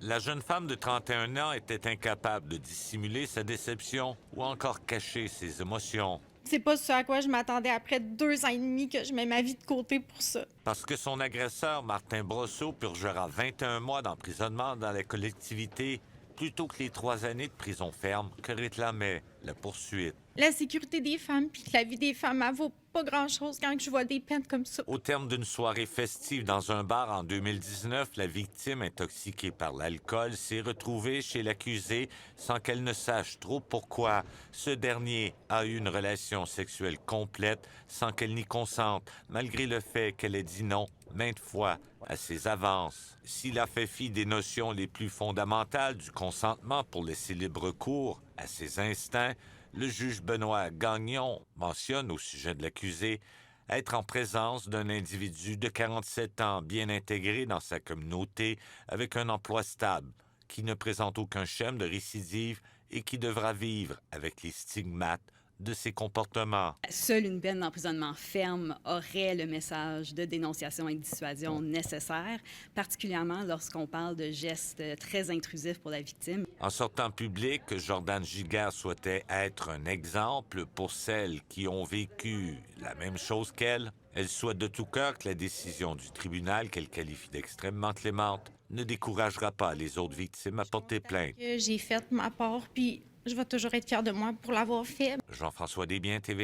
La jeune femme de 31 ans était incapable de dissimuler sa déception ou encore cacher ses émotions. C'est pas ce à quoi je m'attendais après 2 ans et demi que je mets ma vie de côté pour ça. Parce que son agresseur, Martin Brosseau, purgera 21 mois d'emprisonnement dans la collectivité plutôt que les 3 années de prison ferme que réclamait la poursuite. La sécurité des femmes puis que la vie des femmes, elle vaut pas grand-chose quand je vois des peines comme ça. Au terme d'une soirée festive dans un bar en 2019, la victime, intoxiquée par l'alcool, s'est retrouvée chez l'accusé sans qu'elle ne sache trop pourquoi. Ce dernier a eu une relation sexuelle complète sans qu'elle n'y consente, malgré le fait qu'elle ait dit non maintes fois à ses avances. S'il a fait fi des notions les plus fondamentales du consentement pour laisser libre cours à ses instincts, le juge Benoît Gagnon mentionne au sujet de l'accusé être en présence d'un individu de 47 ans bien intégré dans sa communauté avec un emploi stable, qui ne présente aucun schème de récidive et qui devra vivre avec les stigmates de ses comportements. Seule une peine d'emprisonnement ferme aurait le message de dénonciation et de dissuasion nécessaire, particulièrement lorsqu'on parle de gestes très intrusifs pour la victime. En sortant public, Jordan Giguère souhaitait être un exemple pour celles qui ont vécu la même chose qu'elle. Elle souhaite de tout cœur que la décision du tribunal, qu'elle qualifie d'extrêmement clémente, ne découragera pas les autres victimes à porter plainte. J'ai fait ma part, puis je vais toujours être fière de moi pour l'avoir fait. Jean-François Desbiens, TV.